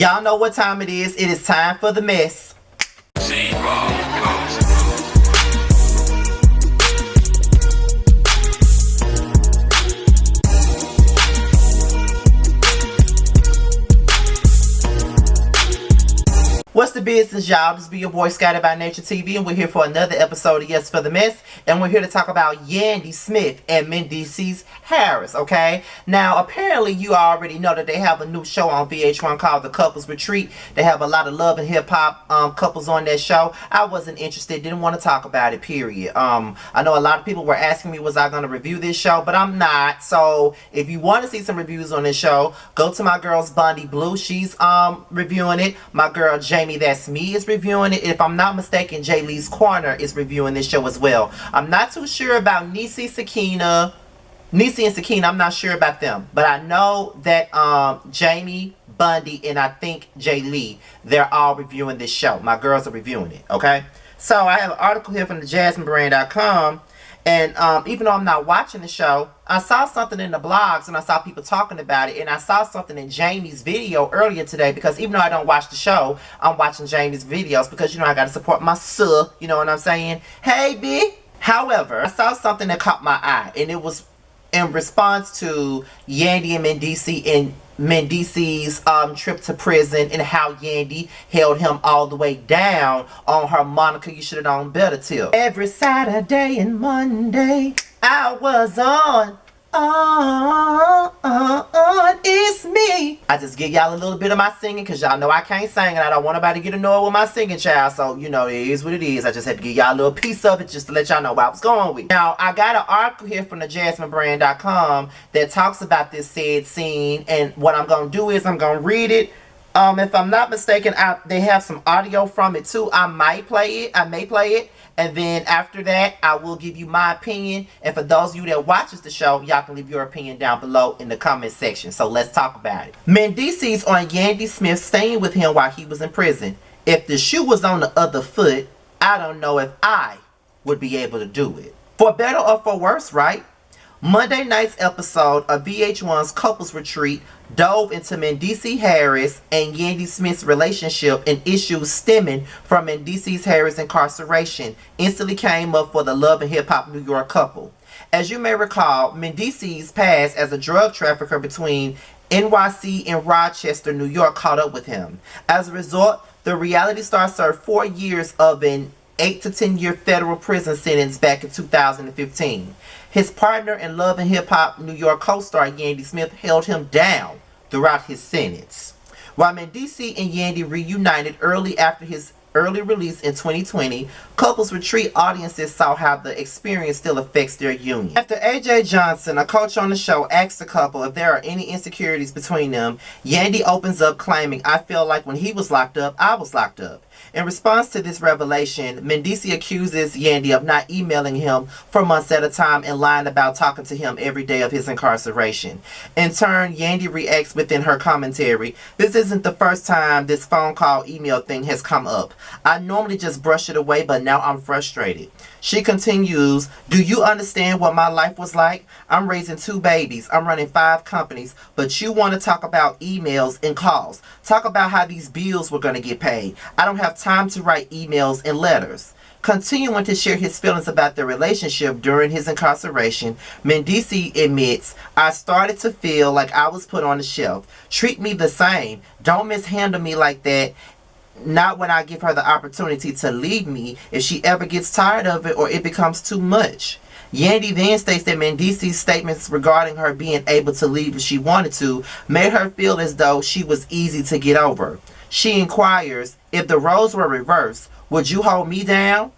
Y'all know what time it is. It is time for the mess. What's the business, y'all? This be your boy Scotty by Nature TV, and we're here for another episode of Yassss for the Mess, and we're here to talk about Yandy Smith and Menceedees Harris, okay? Now, apparently, you already know that they have a new show on VH1 called The Couples Retreat. They have a lot of love and hip-hop couples on that show. I wasn't interested, didn't want to talk about it, period. I know a lot of people were asking me, was I going to review this show, but I'm not. So, if you want to see some reviews on this show, go to my girl's Bondi Blue. She's reviewing it. My girl Jamie, That's Me, is reviewing it. If I'm not mistaken, Jay Lee's Corner is reviewing this show as well. I'm not too sure about Niecy and Sakina. I'm not sure about them, but I know that Jamie, Bundy, and I think Jay Lee, they're all reviewing this show. My girls are reviewing it, okay? So I have an article here from the JasmineBrand.com, and even though I'm not watching the show, I saw something in the blogs and I saw people talking about it, and I saw something in Jamie's video earlier today, because even though I don't watch the show, I'm watching Jamie's videos because, you know, I got to support my sub, you know what I'm saying? Hey, B. However, I saw something that caught my eye, and it was in response to Yandy and Menceedees' trip to prison, and how Yandy held him all the way down on her Monica You Should Have Known Better tip. Every Saturday and Monday I was on, it's me. I just give y'all a little bit of my singing, because y'all know I can't sing, and I don't want nobody to get annoyed with my singing, child. So, you know, it is what it is. I just had to give y'all a little piece of it just to let y'all know what I was going with. Now, I got an article here from the JasmineBrand.com that talks about this said scene, and what I'm going to do is I'm going to read it. If I'm not mistaken, they have some audio from it too. I may play it. And then after that, I will give you my opinion. And for those of you that watches the show, y'all can leave your opinion down below in the comment section. So let's talk about it. Menceedees on Yandy Smith staying with him while he was in prison. If the shoe was on the other foot, I don't know if I would be able to do it. For better or for worse, right? Monday night's episode of VH1's Couples Retreat dove into Menceedees Harris and Yandy Smith's relationship, and issues stemming from Menceedees Harris' incarceration instantly came up for the love and hip-hop New York couple. As you may recall, Menceedees' past as a drug trafficker between NYC and Rochester, New York, caught up with him. As a result, the reality star served 4 years of an 8 to 10 year federal prison sentence back in 2015. His partner and Love and Hip Hop New York co-star Yandy Smith held him down throughout his sentence. While Menceedees and Yandy reunited early after his early release in 2020, Couples Retreat audiences saw how the experience still affects their union. After AJ Johnson, a coach on the show, asked the couple if there are any insecurities between them, Yandy opens up claiming, "I feel like when he was locked up, I was locked up." In response to this revelation, Menceedees accuses Yandy of not emailing him for months at a time and lying about talking to him every day of his incarceration. In turn, Yandy reacts within her commentary, "This isn't the first time this phone call email thing has come up. I normally just brush it away, but now I'm frustrated." She continues, "Do you understand what my life was like? I'm raising 2 babies. I'm running 5 companies. But you want to talk about emails and calls. Talk about how these bills were going to get paid. I don't have time to write emails and letters." Continuing to share his feelings about their relationship during his incarceration, Menceedees admits, "I started to feel like I was put on the shelf. Treat me the same. Don't mishandle me like that. Not when I give her the opportunity to leave me if she ever gets tired of it or it becomes too much." Yandy then states that Menceedees' statements regarding her being able to leave if she wanted to made her feel as though she was easy to get over. She inquires, "If the roles were reversed, would you hold me down?"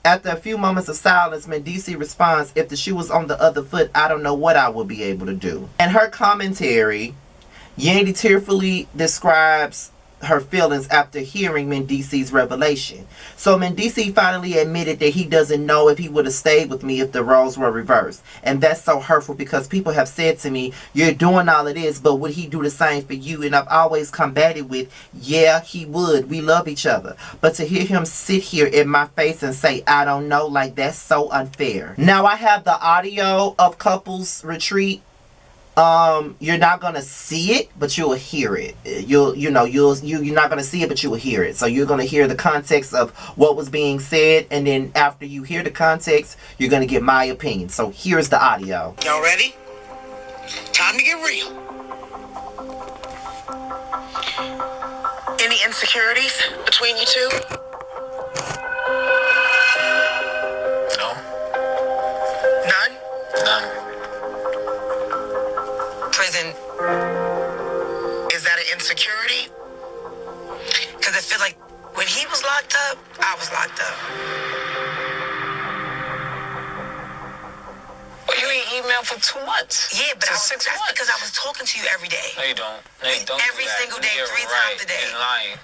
After a few moments of silence, Menceedees responds, "If the shoe was on the other foot, I don't know what I would be able to do." In her commentary, Yandy tearfully describes her feelings after hearing Menceedees' revelation. So Menceedees finally admitted that he doesn't know if he would have stayed with me if the roles were reversed. And that's so hurtful, because people have said to me, "You're doing all of this, but would he do the same for you?" And I've always combated with, "Yeah, he would. We love each other." But to hear him sit here in my face and say, "I don't know," like, that's so unfair. Now I have the audio of Couples Retreat you're not gonna see it, but you'll hear it. You're not gonna see it, but you will hear it. So you're gonna hear the context of what was being said, and then after you hear the context, you're gonna get my opinion. So here's the audio. Y'all ready? Time to get real. Any insecurities between you two? No. None? None. Prison. Is that an insecurity? Because I feel like when he was locked up, I was locked up. But you ain't emailed for 2 months. Yeah, but that's because I was talking to you every day. No, you don't. No, you don't. Every single day, You're 3 right. times a day. You're lying.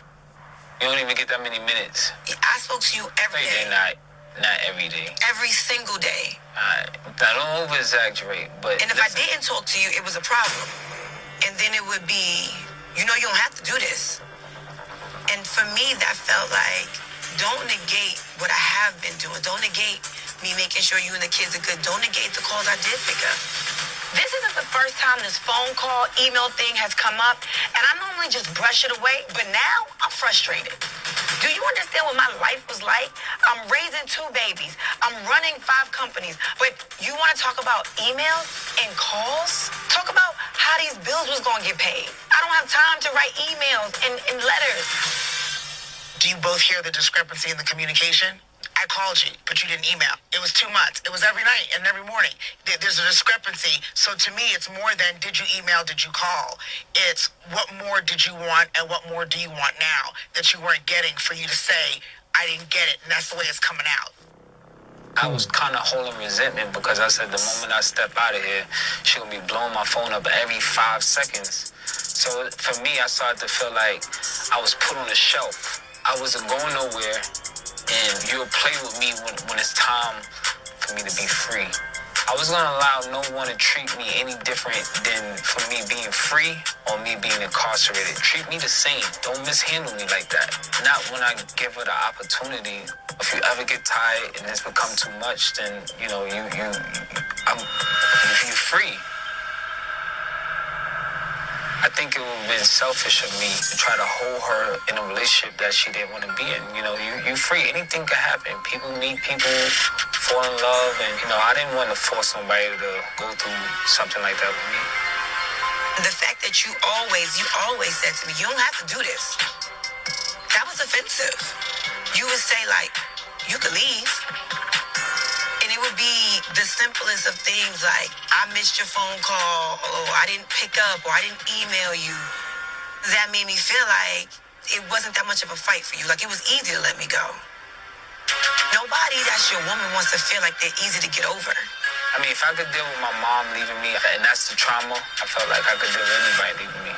You don't even get that many minutes. I spoke to you every day. Not every day. Every single day. I don't over-exaggerate, but... And if I didn't talk to you, it was a problem. And then it would be, you don't have to do this. And for me, that felt like, don't negate what I have been doing. Don't negate me making sure you and the kids are good. Don't negate the calls I did pick up. This isn't the first time this phone call, email thing has come up, and I normally just brush it away, but now I'm frustrated. Do you understand what my life was like? I'm raising 2 babies. I'm running 5 companies, but you want to talk about emails and calls? Talk about how these bills was going to get paid. I don't have time to write emails and letters. Do you both hear the discrepancy in the communication? I called you, but you didn't email. It was 2 months. It was every night and every morning. There's a discrepancy. So to me, it's more than did you email, did you call? It's what more did you want and what more do you want now that you weren't getting for you to say, I didn't get it, and that's the way it's coming out. I was kind of holding resentment because I said the moment I step out of here, she'll be blowing my phone up every 5 seconds. So for me, I started to feel like I was put on a shelf. I wasn't going nowhere, and you'll play with me when it's time for me to be free. I was gonna allow no one to treat me any different than for me being free or me being incarcerated. Treat me the same. Don't mishandle me like that. Not when I give her the opportunity. If you ever get tired and it's become too much, then you're free. I think it would have been selfish of me to try to hold her in a relationship that she didn't want to be in. You free. Anything could happen. People meet people, fall in love, and I didn't want to force somebody to go through something like that with me. The fact that you always said to me, you don't have to do this. That was offensive. You would say, like, you could leave. And it would be the simplest of things, like, I missed your phone call, or I didn't pick up, or I didn't email you. That made me feel like it wasn't that much of a fight for you. Like, it was easy to let me go. Nobody that's your woman wants to feel like they're easy to get over. I mean, if I could deal with my mom leaving me, and that's the trauma, I felt like I could deal with anybody leaving me.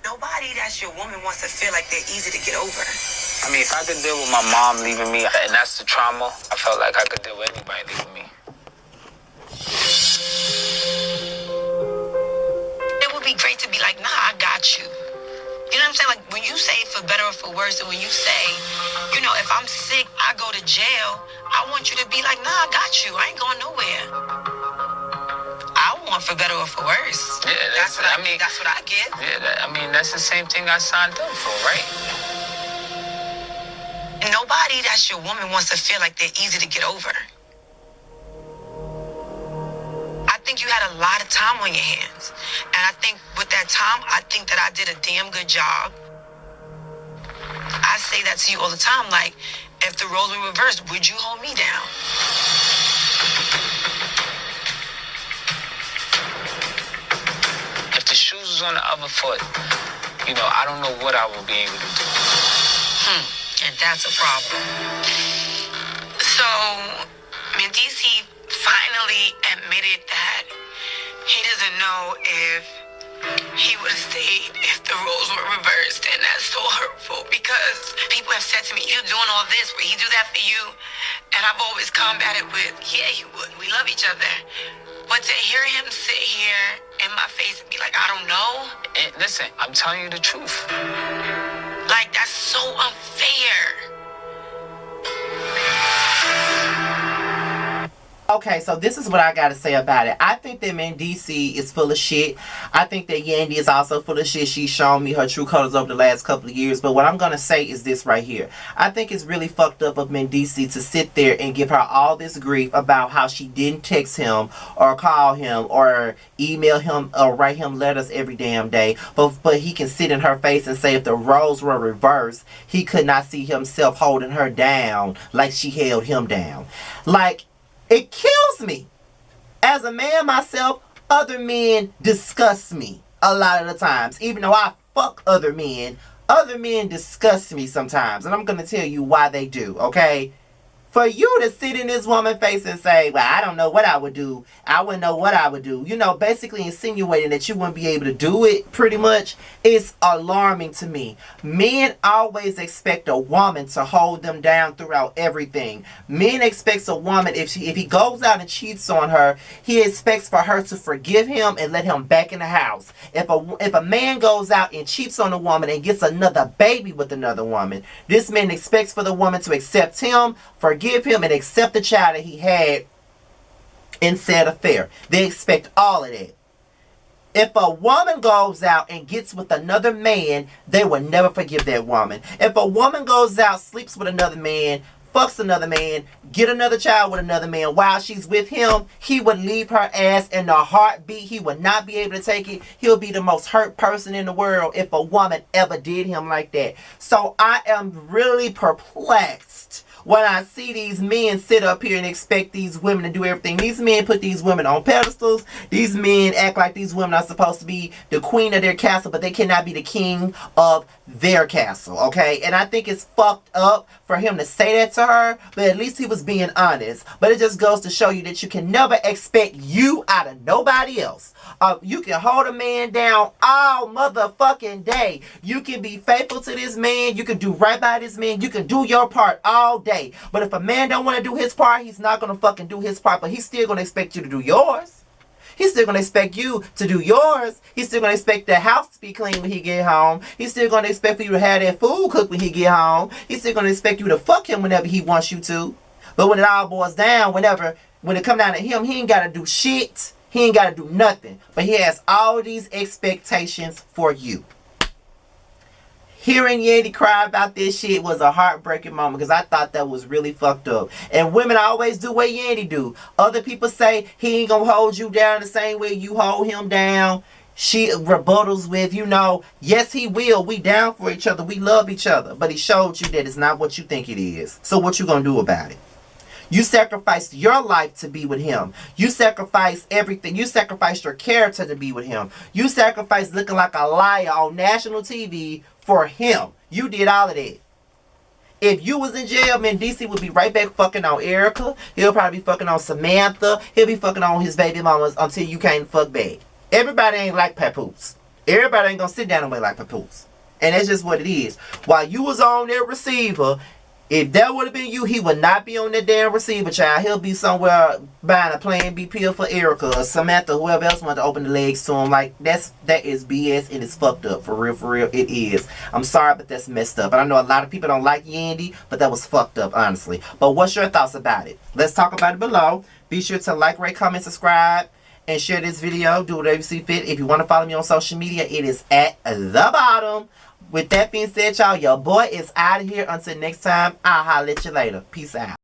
Nobody that's your woman wants to feel like they're easy to get over. I mean, if I could deal with my mom leaving me, and that's the trauma, I felt like I could deal with anybody leaving me. It would be great to be like, nah, I got you. You know what I'm saying? Like, when you say for better or for worse, and when you say, if I'm sick, I go to jail, I want you to be like, nah, I got you. I ain't going nowhere. I want for better or for worse. Yeah, that's what I get. Yeah, that's the same thing I signed up for, right? Nobody that's your woman wants to feel like they're easy to get over. I think you had a lot of time on your hands. And I think with that time, I think that I did a damn good job. I say that to you all the time, like, if the roles were reversed, would you hold me down? If the shoes was on the other foot, I don't know what I would be able to do. And that's a problem. So, Menceedees, he finally admitted that he doesn't know if he would have stayed if the roles were reversed, and that's so hurtful because people have said to me, you're doing all this, would he do that for you? And I've always combated with, yeah, he would. We love each other. But to hear him sit here in my face and be like, I don't know. And listen, I'm telling you the truth. Like, that's so unfair. Okay, so this is what I gotta say about it. I think that Menceedees is full of shit. I think that Yandy is also full of shit. She's shown me her true colors over the last couple of years. But what I'm gonna say is this right here. I think it's really fucked up of Menceedees to sit there and give her all this grief about how she didn't text him or call him or email him or write him letters every damn day. But he can sit in her face and say if the roles were reversed, he could not see himself holding her down like she held him down. Like, it kills me. As a man myself, other men disgust me a lot of the times. Even though I fuck other men disgust me sometimes. And I'm going to tell you why they do, okay? For you to sit in this woman's face and say, well, I don't know what I would do. I wouldn't know what I would do. You know, basically insinuating that you wouldn't be able to do it, pretty much, is alarming to me. Men always expect a woman to hold them down throughout everything. Men expects a woman, if he goes out and cheats on her, he expects for her to forgive him and let him back in the house. If a man goes out and cheats on a woman and gets another baby with another woman, this man expects for the woman to accept him, forgive him, and accept the child that he had in said affair. They expect all of that. If a woman goes out and gets with another man, they will never forgive that woman. If a woman goes out, sleeps with another man, fucks another man, get another child with another man while she's with him, he would leave her ass in a heartbeat. He would not be able to take it. He'll be the most hurt person in the world if a woman ever did him like that. So I am really perplexed when I see these men sit up here and expect these women to do everything. These men put these women on pedestals. These men act like these women are supposed to be the queen of their castle, but they cannot be the king of their castle, okay? And I think it's fucked up for him to say that to her, but at least he was being honest. But it just goes to show you that you can never expect you out of nobody else. You can hold a man down all motherfucking day. You can be faithful to this man. You can do right by this man. You can do your part all day. But if a man don't want to do his part, he's not going to fucking do his part. But he's still going to expect you to do yours. He's still going to expect you to do yours. He's still going to expect the house to be clean when he get home. He's still going to expect for you to have that food cooked when he get home. He's still going to expect you to fuck him whenever he wants you to. But when it all boils down, when it come down to him, he ain't got to do shit. He ain't got to do nothing. But he has all these expectations for you. Hearing Yandy cry about this shit was a heartbreaking moment because I thought that was really fucked up. And women always do what Yandy do. Other people say he ain't gonna hold you down the same way you hold him down. She rebuttals with, you know, yes he will. We down for each other. We love each other. But he showed you that it's not what you think it is. So what you gonna do about it? You sacrificed your life to be with him. You sacrificed everything. You sacrificed your character to be with him. You sacrificed looking like a liar on national TV for him. You did all of that. If you was in jail, Menceedees would be right back fucking on Erica. He'll probably be fucking on Samantha. He'll be fucking on his baby mamas until you can't fuck back. Everybody ain't like papoose. Everybody ain't gonna sit down and wait like papoose. And that's just what it is. While you was on their receiver, if that would have been you, he would not be on that damn receiver, child. He'll be somewhere buying a Plan B pill for Erica or Samantha, whoever else wanted to open the legs to him. Like, that is BS and it's fucked up. For real, it is. I'm sorry, but that's messed up. And I know a lot of people don't like Yandy, but that was fucked up, honestly. But what's your thoughts about it? Let's talk about it below. Be sure to like, rate, comment, subscribe, and share this video. Do whatever you see fit. If you want to follow me on social media, it is at the bottom. With that being said, y'all, your boy is out of here. Until next time, I'll holler at you later. Peace out.